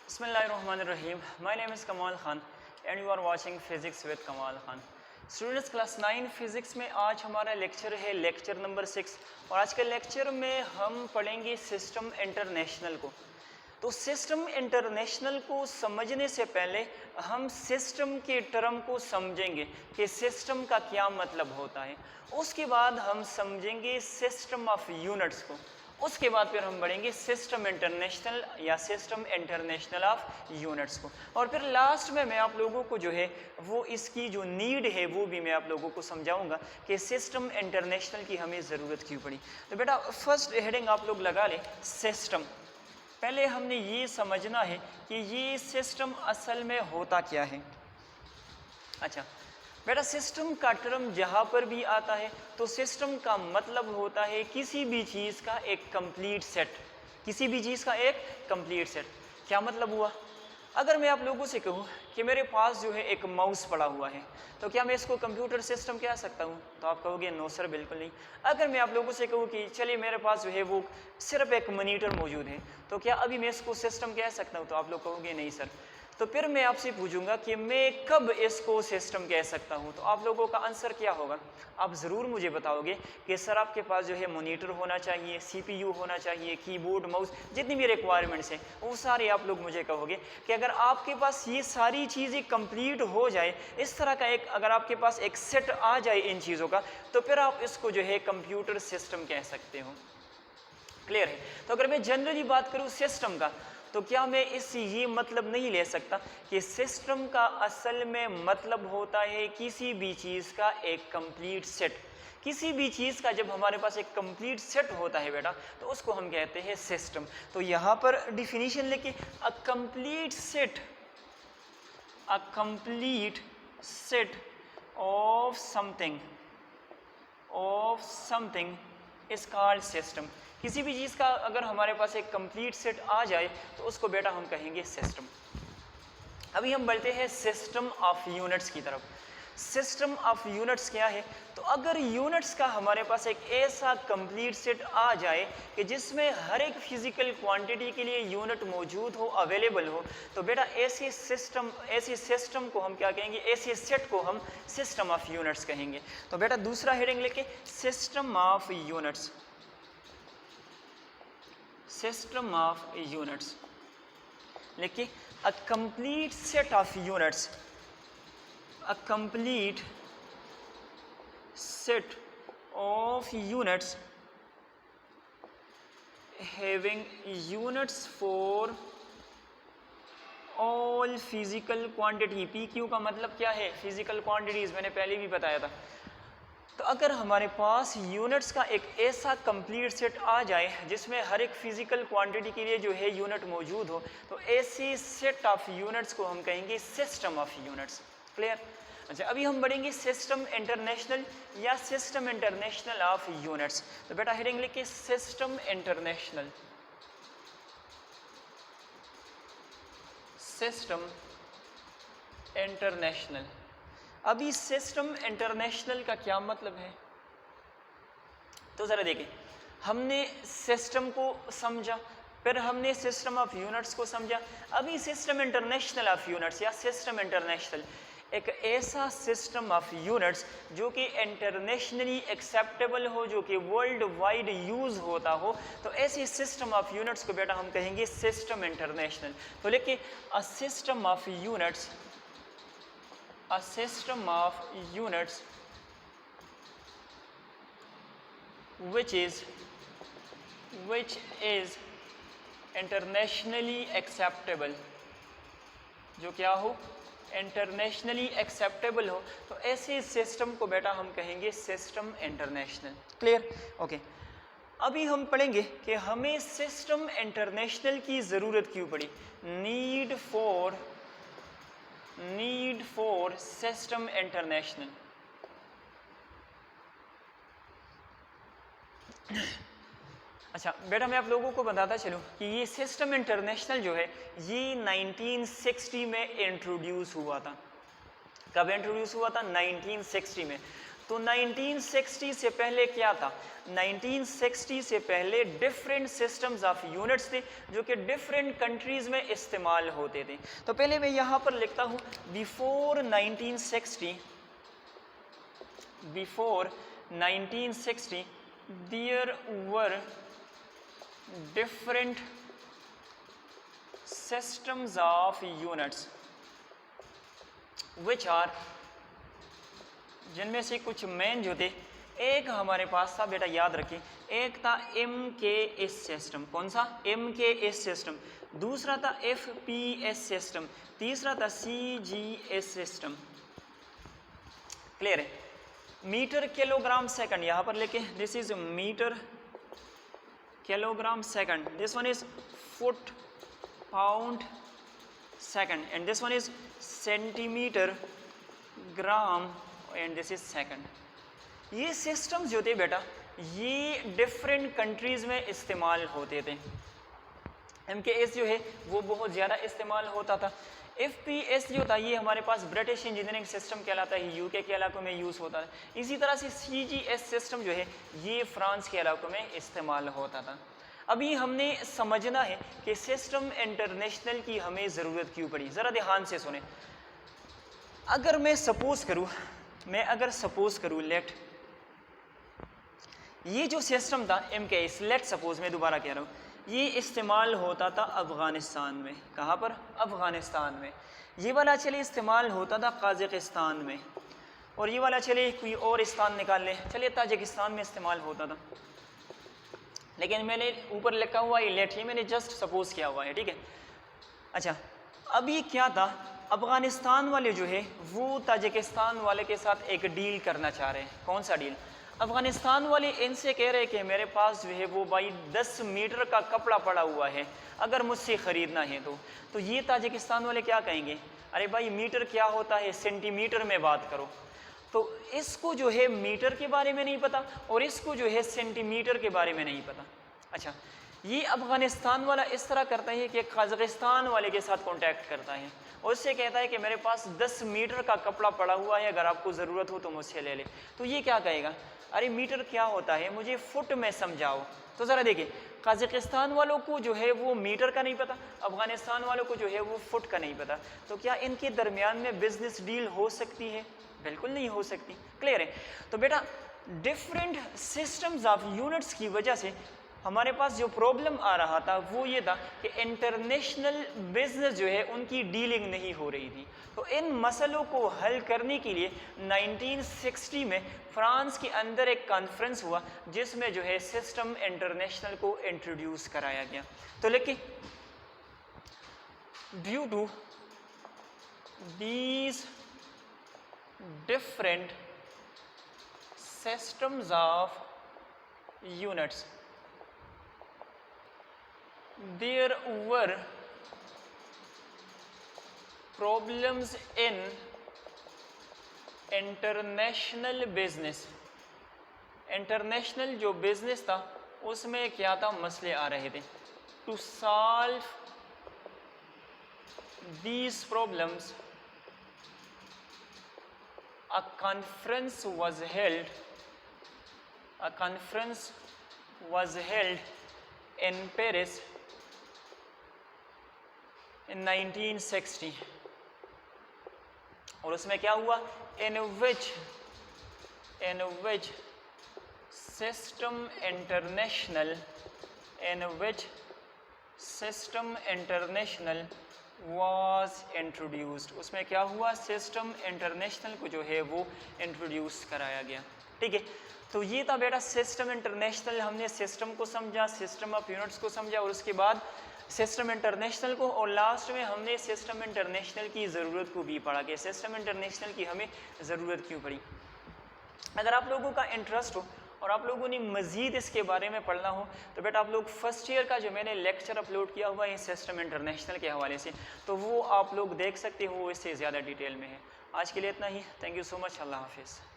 Bismillahirrahmanirrahim. My name is Kamal Khan and you are watching Physics with Kamal Khan. Students class 9 physics में आज हमारा lecture है lecture number 6 और आज के लेक्चर में हम पढ़ेंगे सिस्टम इंटरनेशनल को। तो सिस्टम इंटरनेशनल को समझने से पहले हम सिस्टम के टर्म को समझेंगे कि सिस्टम का क्या मतलब होता है। उसके बाद हम समझेंगे सिस्टम ऑफ यूनिट्स को। उसके बाद फिर हम बढ़ेंगे सिस्टम इंटरनेशनल या सिस्टम इंटरनेशनल ऑफ यूनिट्स को। और फिर लास्ट में मैं आप लोगों को जो है वो इसकी जो नीड है वो भी मैं आप लोगों को समझाऊंगा कि सिस्टम इंटरनेशनल की हमें ज़रूरत क्यों पड़ी। तो बेटा फर्स्ट हेडिंग आप लोग लगा लें सिस्टम। पहले हमने ये समझना है कि ये सिस्टम असल में होता क्या है। अच्छा बेटा सिस्टम का टर्म जहाँ पर भी आता है तो सिस्टम का मतलब होता है किसी भी चीज़ का एक कंप्लीट सेट। किसी भी चीज़ का एक कंप्लीट सेट क्या मतलब हुआ? अगर मैं आप लोगों से कहूँ कि मेरे पास जो है एक माउस पड़ा हुआ है तो क्या मैं इसको कंप्यूटर सिस्टम कह सकता हूँ? तो आप कहोगे नो सर बिल्कुल नहीं। अगर मैं आप लोगों से कहूँ कि चलिए मेरे पास जो है वो सिर्फ एक मॉनिटर मौजूद है तो क्या अभी मैं इसको सिस्टम कह सकता हूँ? तो आप लोग कहोगे नहीं सर। तो फिर मैं आपसे पूछूंगा कि मैं कब इसको सिस्टम कह सकता हूँ? तो आप लोगों का आंसर क्या होगा? आप ज़रूर मुझे बताओगे कि सर आपके पास जो है मॉनिटर होना चाहिए, सीपीयू होना चाहिए, कीबोर्ड, माउस, जितनी भी रिक्वायरमेंट्स हैं वो सारे आप लोग मुझे कहोगे कि अगर आपके पास ये सारी चीज़ें कंप्लीट हो जाए, इस तरह का एक अगर आपके पास एक सेट आ जाए इन चीज़ों का, तो फिर आप इसको जो है कंप्यूटर सिस्टम कह सकते हो। क्लियर है? तो अगर मैं जनरली बात करूँ सिस्टम का तो क्या मैं इससे ये मतलब नहीं ले सकता कि सिस्टम का असल में मतलब होता है किसी भी चीज़ का एक कंप्लीट सेट। किसी भी चीज़ का जब हमारे पास एक कंप्लीट सेट होता है बेटा तो उसको हम कहते हैं सिस्टम। तो यहाँ पर डिफिनीशन लेके a complete set of something is called system. किसी भी चीज़ का अगर हमारे पास एक कंप्लीट सेट आ जाए तो उसको बेटा हम कहेंगे सिस्टम। अभी हम बढ़ते हैं सिस्टम ऑफ यूनिट्स की तरफ। सिस्टम ऑफ यूनिट्स क्या है? तो अगर यूनिट्स का हमारे पास एक ऐसा कंप्लीट सेट आ जाए कि जिसमें हर एक फिजिकल क्वांटिटी के लिए यूनिट मौजूद हो, अवेलेबल हो, तो बेटा ऐसे सिस्टम को हम क्या कहेंगे? ऐसे सेट को हम सिस्टम ऑफ यूनिट्स कहेंगे। तो बेटा दूसरा हेडिंग लेके system of units. System of units लेके a complete set of units, a complete set of units having units for all physical quantity। PQ का मतलब क्या है? फिजिकल क्वांटिटीज, मैंने पहले भी बताया था। तो अगर हमारे पास यूनिट्स का एक ऐसा कंप्लीट सेट आ जाए जिसमें हर एक फिजिकल क्वांटिटी के लिए जो है यूनिट मौजूद हो, तो ऐसे सेट ऑफ यूनिट्स को हम कहेंगे सिस्टम ऑफ यूनिट्स। क्लियर? अच्छा अभी हम बढ़ेंगे सिस्टम इंटरनेशनल या सिस्टम इंटरनेशनल ऑफ यूनिट्स। तो बेटा हेडिंग लिखिए सिस्टम इंटरनेशनल। System international. अभी सिस्टम इंटरनेशनल का क्या मतलब है? तो ज़रा देखिए, हमने सिस्टम को समझा, फिर हमने सिस्टम ऑफ यूनिट्स को समझा। अभी सिस्टम इंटरनेशनल ऑफ यूनिट्स या सिस्टम इंटरनेशनल एक ऐसा सिस्टम ऑफ यूनिट्स जो कि इंटरनेशनली एक्सेप्टेबल हो, जो कि वर्ल्ड वाइड यूज़ होता हो, तो ऐसे सिस्टम ऑफ यूनिट्स को बेटा हम कहेंगे सिस्टम इंटरनेशनल। तो लेकिन a system of units, a system of units which is internationally acceptable, जो क्या हो? इंटरनेशनली एक्सेप्टेबल हो, तो ऐसे सिस्टम को बेटा हम कहेंगे सिस्टम इंटरनेशनल। क्लियर? ओके अभी हम पढ़ेंगे कि हमें सिस्टम इंटरनेशनल की ज़रूरत क्यों पड़ी। Need for system international. अच्छा बेटा मैं आप लोगों को बताता चलूँ कि ये सिस्टम इंटरनेशनल जो है ये 1960 में इंट्रोड्यूस हुआ था। कब इंट्रोड्यूस हुआ था? 1960 में। तो 1960 से पहले क्या था? 1960 से पहले डिफरेंट सिस्टम्स ऑफ यूनिट्स थे जो कि डिफरेंट कंट्रीज में इस्तेमाल होते थे। तो पहले मैं यहाँ पर लिखता हूँ before 1960 there were different systems of units which are, जिनमें से कुछ मेन जो थे, एक हमारे पास था बेटा याद रखिए, एक था MKS सिस्टम। कौन सा? MKS system. दूसरा था FPS सिस्टम। तीसरा था CGS सिस्टम। क्लियर है? मीटर किलोग्राम सेकंड यहाँ पर लेके, this is metre kilogram second, this one is foot pound second, and this one is centimeter gram, and this is second. ये systems जो थे बेटा ये डिफरेंट कंट्रीज में इस्तेमाल होते थे। MKS जो है वो बहुत ज़्यादा इस्तेमाल होता था। FPS जो था ये हमारे पास ब्रिटिश इंजीनियरिंग सिस्टम कहलाता है, यूके के इलाकों में यूज़ होता है। इसी तरह से CGS सिस्टम जो है ये फ्रांस के इलाकों में इस्तेमाल होता था। अभी हमने समझना है कि सिस्टम इंटरनेशनल की हमें ज़रूरत क्यों पड़ी। ज़रा ध्यान से सुने। अगर मैं सपोज करूँ लेट ये जो सिस्टम था MKS, लेट सपोज, मैं दोबारा कह रहा हूँ, ये इस्तेमाल होता था अफ़गानिस्तान में। कहाँ पर? अफ़गानिस्तान में। ये वाला चले इस्तेमाल होता था काज़ाकिस्तान में, और ये वाला चले कोई और स्थान निकाल लें, चलिए ताजिकिस्तान में इस्तेमाल होता था। लेकिन मैंने ऊपर लिखा हुआ ये लेट, ये मैंने जस्ट सपोज किया हुआ है, ठीक है। अच्छा, अभी क्या था, अफ़गानिस्तान वाले जो है वो ताजिकिस्तान वाले के साथ एक डील करना चाह रहे हैं। कौन सा डील? अफ़गानिस्तान वाले इनसे कह रहे हैं कि मेरे पास जो है वो भाई 10 मीटर का कपड़ा पड़ा हुआ है, अगर मुझसे ख़रीदना है तो ये ताजिकिस्तान वाले क्या कहेंगे? अरे भाई मीटर क्या होता है, सेंटीमीटर में बात करो। तो इसको जो है मीटर के बारे में नहीं पता और इसको जो है सेंटीमीटर के बारे में नहीं पता। अच्छा, ये अफ़गानिस्तान वाला इस तरह करता है कि काज़ाकिस्तान वाले के साथ कांटेक्ट करता है और उससे कहता है कि मेरे पास 10 मीटर का कपड़ा पड़ा हुआ है, अगर आपको ज़रूरत हो तो मुझसे ले ले। तो ये क्या कहेगा? अरे मीटर क्या होता है, मुझे फुट में समझाओ। तो ज़रा देखिए, काज़ाकिस्तान वालों को जो है वो मीटर का नहीं पता, अफ़गानिस्तान वालों को जो है वो फुट का नहीं पता। तो क्या इनके दरमियान में बिजनेस डील हो सकती है? बिल्कुल नहीं हो सकती। क्लियर है? तो बेटा डिफरेंट सिस्टम्स ऑफ यूनिट्स की वजह से हमारे पास जो प्रॉब्लम आ रहा था वो ये था कि इंटरनेशनल बिजनेस जो है उनकी डीलिंग नहीं हो रही थी। तो इन मसलों को हल करने के लिए 1960 में फ्रांस के अंदर एक कॉन्फ्रेंस हुआ जिसमें जो है सिस्टम इंटरनेशनल को इंट्रोड्यूस कराया गया। तो लेकिन due to these different systems of units, there were problems in international business। International जो बिजनेस था उसमें क्या था, मसले आ रहे थे। To solve these problems a conference was held in Paris in 1960। और उसमें क्या हुआ, in which system international was introduced। उसमें क्या हुआ, सिस्टम इंटरनेशनल को जो है वो इंट्रोड्यूस कराया गया। ठीक है, तो ये था बेटा सिस्टम इंटरनेशनल। हमने सिस्टम को समझा, सिस्टम ऑफ यूनिट्स को समझा और उसके बाद सिस्टम इंटरनेशनल को, और लास्ट में हमने सिस्टम इंटरनेशनल की ज़रूरत को भी पढ़ा कि सिस्टम इंटरनेशनल की हमें ज़रूरत क्यों पड़ी। अगर आप लोगों का इंटरेस्ट हो और आप लोगों ने मज़ीद इसके बारे में पढ़ना हो तो बेटा आप लोग फर्स्ट ईयर का जो मैंने लेक्चर अपलोड किया हुआ है सिस्टम इंटरनेशनल के हवाले से, तो वो आप लोग देख सकते हो, इससे ज़्यादा डिटेल में है। आज के लिए इतना ही। Thank you so much. अल्लाह हाफिज़।